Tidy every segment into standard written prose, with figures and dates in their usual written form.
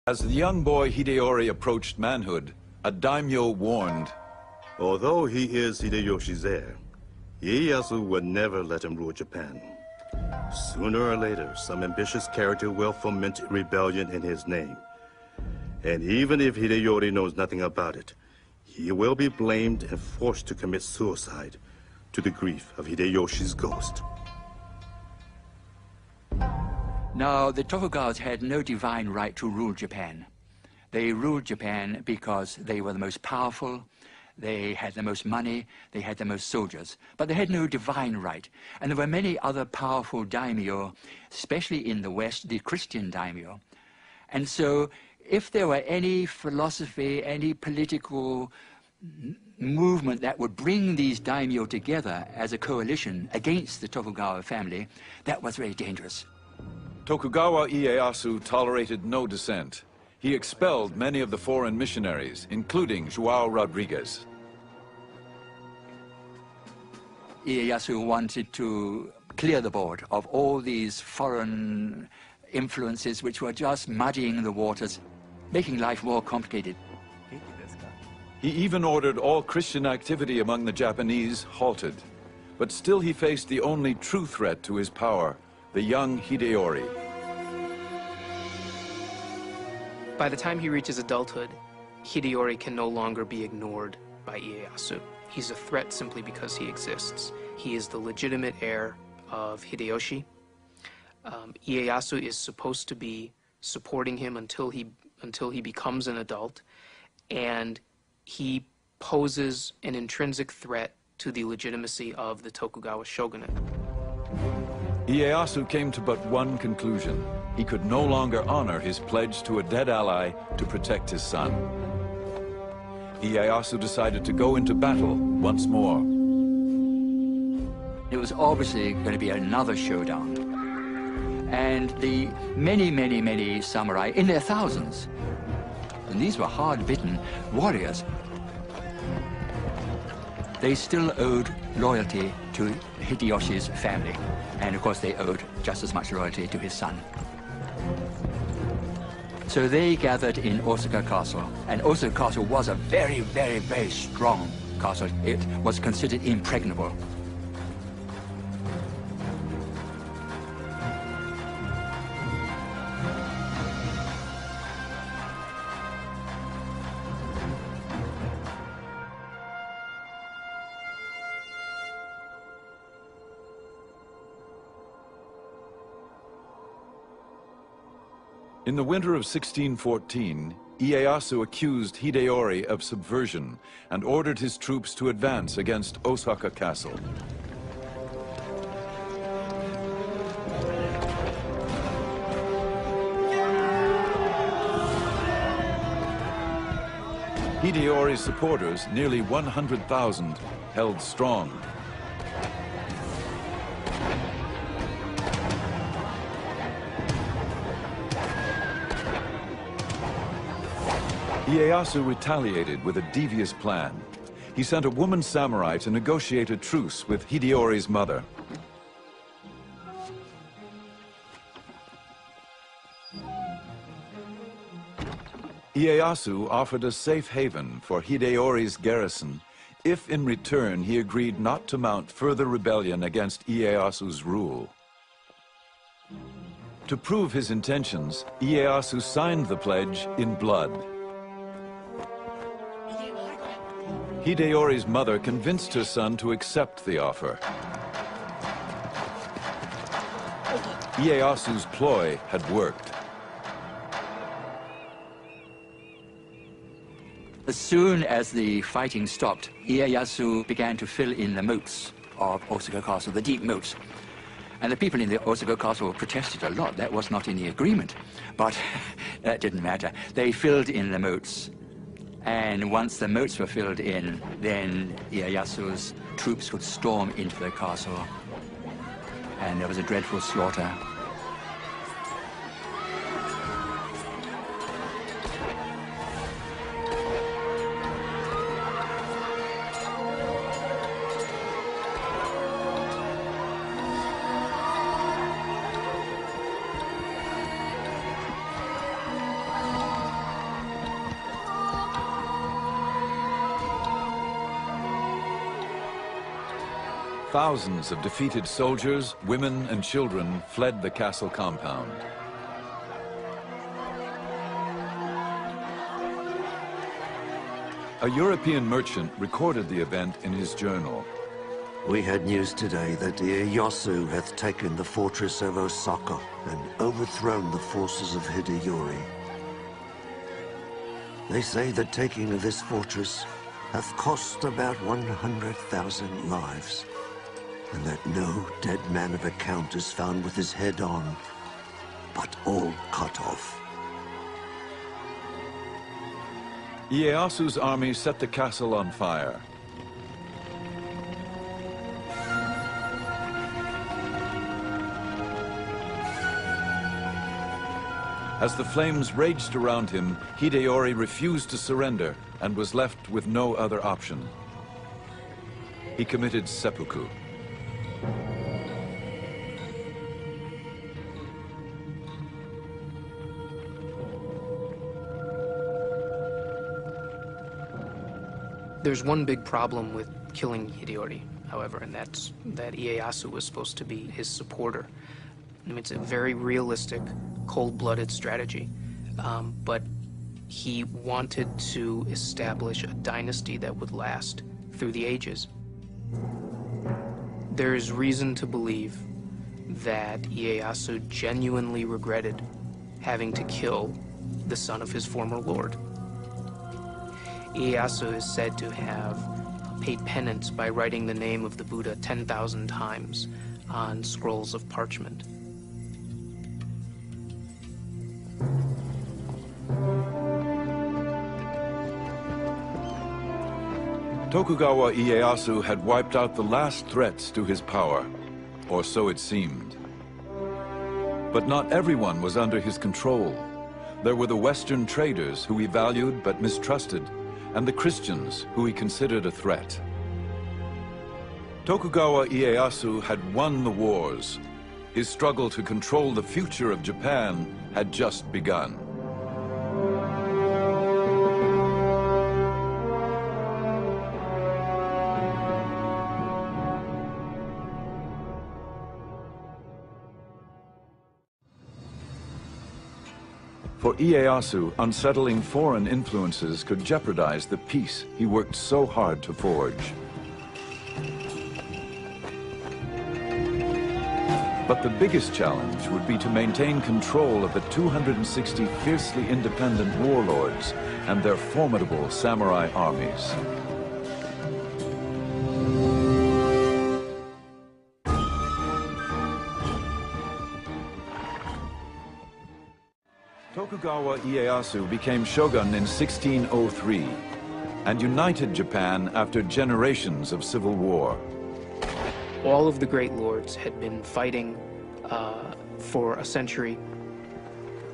As the young boy Hideyori approached manhood, a daimyo warned, "Although he is Hideyoshi's heir, Ieyasu would never let him rule Japan. Sooner or later, some ambitious character will foment rebellion in his name. And even if Hideyori knows nothing about it, he will be blamed and forced to commit suicide to the grief of Hideyoshi's ghost." Now, the Tokugawas had no divine right to rule Japan. They ruled Japan because they were the most powerful, they had the most money, they had the most soldiers, but they had no divine right. And there were many other powerful daimyo, especially in the West, the Christian daimyo. And so, if there were any philosophy, any political movement that would bring these daimyo together as a coalition against the Tokugawa family, that was very dangerous. Tokugawa Ieyasu tolerated no dissent. He expelled many of the foreign missionaries, including João Rodrigues. Ieyasu wanted to clear the board of all these foreign influences which were just muddying the waters, making life more complicated. He even ordered all Christian activity among the Japanese halted. But still he faced the only true threat to his power, the young Hideyori. By the time he reaches adulthood, Hideyori can no longer be ignored by Ieyasu. He's a threat simply because he exists. He is the legitimate heir of Hideyoshi. Ieyasu is supposed to be supporting him until he becomes an adult, and he poses an intrinsic threat to the legitimacy of the Tokugawa shogunate. Ieyasu came to but one conclusion. He could no longer honor his pledge to a dead ally to protect his son. Ieyasu decided to go into battle once more. It was obviously going to be another showdown. And the many samurai, in their thousands, and these were hard-bitten warriors, they still owed loyalty to Hideyoshi's family. And of course they owed just as much loyalty to his son. So they gathered in Osaka Castle, and Osaka Castle was a very strong castle. It was considered impregnable. In the winter of 1614, Ieyasu accused Hideyori of subversion and ordered his troops to advance against Osaka Castle. Hideyori's supporters, nearly 100,000, held strong. Ieyasu retaliated with a devious plan. He sent a woman samurai to negotiate a truce with Hideyori's mother. Ieyasu offered a safe haven for Hideyori's garrison if in return he agreed not to mount further rebellion against Ieyasu's rule. To prove his intentions, Ieyasu signed the pledge in blood. Hideyori's mother convinced her son to accept the offer. Ieyasu's ploy had worked. As soon as the fighting stopped, Ieyasu began to fill in the moats of Osaka Castle, the deep moats. And the people in the Osaka Castle protested a lot. That was not in the agreement. But that didn't matter. They filled in the moats. And once the moats were filled in, then Ieyasu's troops could storm into the castle. And there was a dreadful slaughter. thousands of defeated soldiers, women and children fled the castle compound. A European merchant recorded the event in his journal. We had news today that Ieyasu hath taken the fortress of Osaka and overthrown the forces of Hideyori. They say that taking of this fortress hath cost about 100,000 lives, and that no dead man of account is found with his head on, but all cut off. Ieyasu's army set the castle on fire. As the flames raged around him, Hideyori refused to surrender and was left with no other option. He committed seppuku. There's one big problem with killing Hideyori, however, and that's that Ieyasu was supposed to be his supporter. I mean, it's a very realistic, cold-blooded strategy, but he wanted to establish a dynasty that would last through the ages. There is reason to believe that Ieyasu genuinely regretted having to kill the son of his former lord. Ieyasu is said to have paid penance by writing the name of the Buddha 10,000 times on scrolls of parchment. Tokugawa Ieyasu had wiped out the last threats to his power, or so it seemed. But not everyone was under his control. There were the Western traders who he valued but mistrusted, and the Christians who he considered a threat. Tokugawa Ieyasu had won the wars. His struggle to control the future of Japan had just begun. For Ieyasu, unsettling foreign influences could jeopardize the peace he worked so hard to forge. But the biggest challenge would be to maintain control of the 260 fiercely independent warlords and their formidable samurai armies. Tokugawa Ieyasu became shogun in 1603 and united Japan after generations of civil war. All of the great lords had been fighting for a century.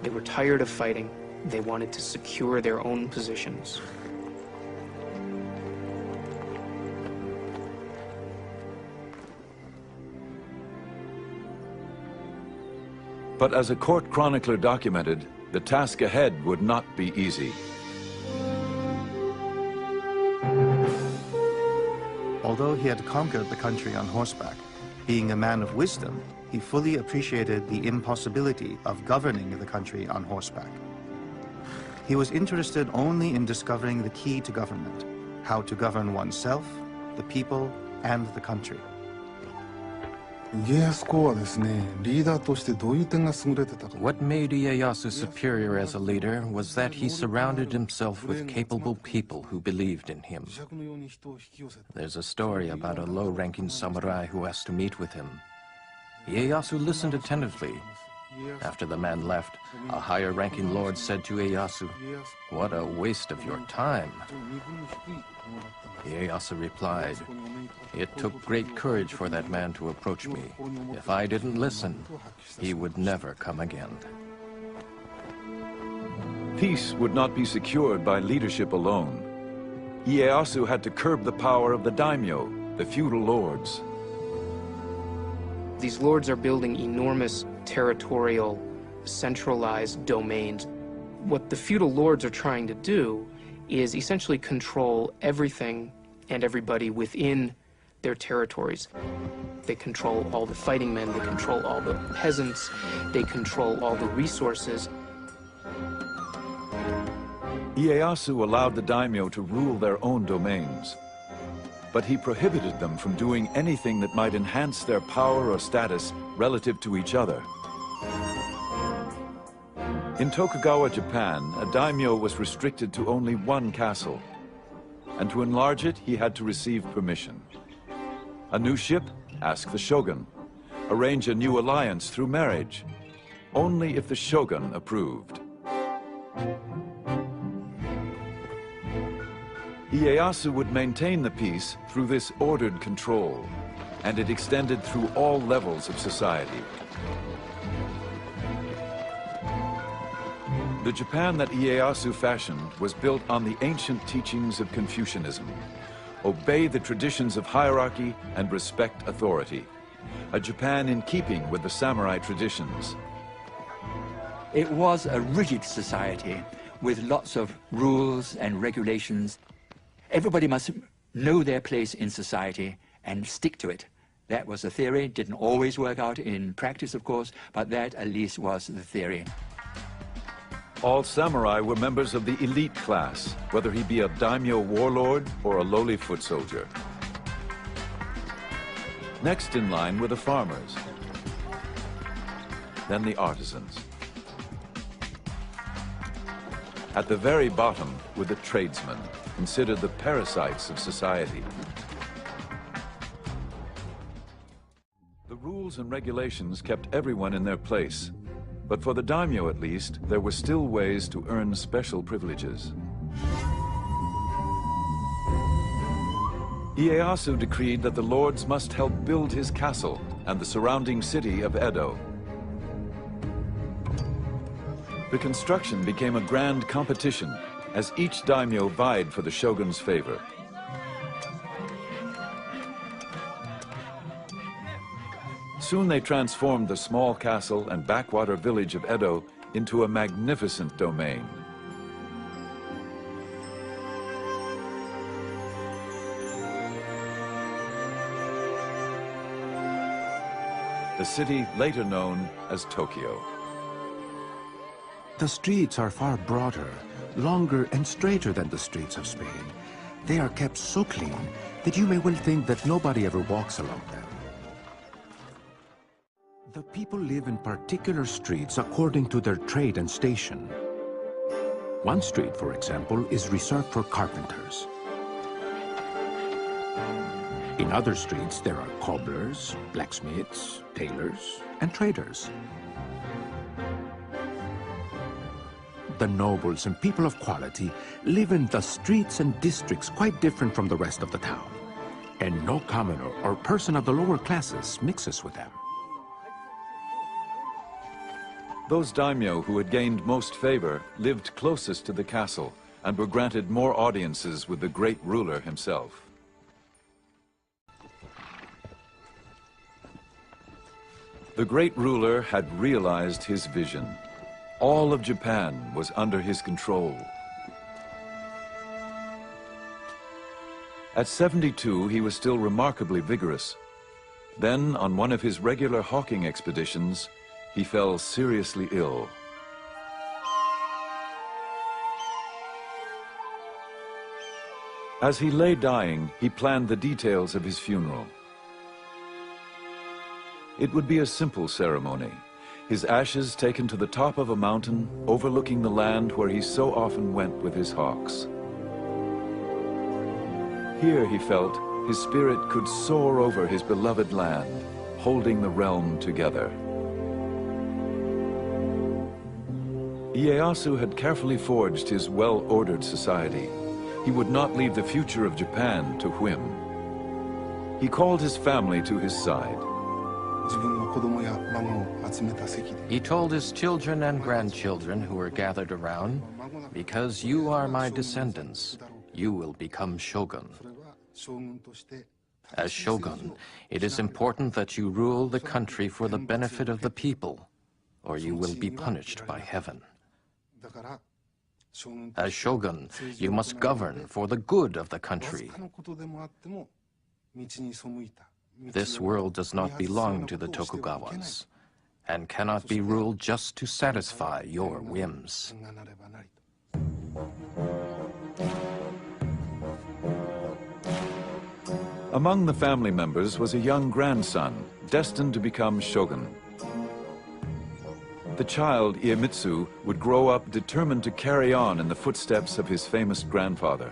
They were tired of fighting. They wanted to secure their own positions. But as a court chronicler documented, the task ahead would not be easy. Although he had conquered the country on horseback, being a man of wisdom, he fully appreciated the impossibility of governing the country on horseback. He was interested only in discovering the key to government, how to govern oneself, the people, and the country. What made Ieyasu superior as a leader was that he surrounded himself with capable people who believed in him. There's a story about a low-ranking samurai who asked to meet with him. Ieyasu listened attentively. After the man left, a higher-ranking lord said to Ieyasu, "What a waste of your time." Ieyasu replied, "It took great courage for that man to approach me. If I didn't listen, he would never come again." Peace would not be secured by leadership alone. Ieyasu had to curb the power of the daimyo, the feudal lords. These lords are building enormous territorial, centralized domains. What the feudal lords are trying to do is essentially control everything and everybody within their territories. They control all the fighting men, they control all the peasants, they control all the resources. Ieyasu allowed the daimyo to rule their own domains, but he prohibited them from doing anything that might enhance their power or status relative to each other. In Tokugawa, Japan, a daimyo was restricted to only one castle, and to enlarge it, he had to receive permission. A new ship? Ask the shogun. Arrange a new alliance through marriage. Only if the shogun approved. Ieyasu would maintain the peace through this ordered control, and it extended through all levels of society. The Japan that Ieyasu fashioned was built on the ancient teachings of Confucianism. Obey the traditions of hierarchy and respect authority. A Japan in keeping with the samurai traditions. It was a rigid society with lots of rules and regulations. Everybody must know their place in society and stick to it. That was the theory. Didn't always work out in practice, of course, but that at least was the theory. All samurai were members of the elite class, whether he be a daimyo warlord or a lowly foot soldier. Next in line were the farmers, then the artisans. At the very bottom were the tradesmen, considered the parasites of society. The rules and regulations kept everyone in their place, but for the daimyo at least, there were still ways to earn special privileges. Ieyasu decreed that the lords must help build his castle and the surrounding city of Edo. The construction became a grand competition as each daimyo vied for the shogun's favor. Soon they transformed the small castle and backwater village of Edo into a magnificent domain. The city later known as Tokyo. The streets are far broader, longer and straighter than the streets of Spain. They are kept so clean that you may well think that nobody ever walks along them. The people live in particular streets according to their trade and station. One street, for example, is reserved for carpenters. In other streets, there are cobblers, blacksmiths, tailors, and traders. The nobles and people of quality live in the streets and districts quite different from the rest of the town, and no commoner or person of the lower classes mixes with them. Those daimyo who had gained most favor lived closest to the castle and were granted more audiences with the great ruler himself. The great ruler had realized his vision. All of Japan was under his control. At 72, he was still remarkably vigorous. Then, on one of his regular hawking expeditions, he fell seriously ill. As he lay dying, he planned the details of his funeral. It would be a simple ceremony. His ashes taken to the top of a mountain overlooking the land where he so often went with his hawks. Here, he felt, his spirit could soar over his beloved land, holding the realm together. Ieyasu had carefully forged his well-ordered society. He would not leave the future of Japan to whim. He called his family to his side. He told his children and grandchildren who were gathered around, "Because you are my descendants, you will become shogun. As shogun, it is important that you rule the country for the benefit of the people, or you will be punished by heaven. As shogun, you must govern for the good of the country, This world does not belong to the Tokugawas, and cannot be ruled just to satisfy your whims. Among the family members was a young grandson, destined to become shogun. The child, Ieyasu, would grow up determined to carry on in the footsteps of his famous grandfather.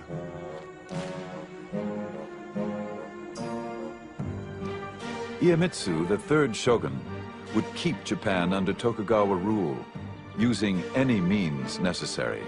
Ieyasu, the third shogun, would keep Japan under Tokugawa rule, using any means necessary.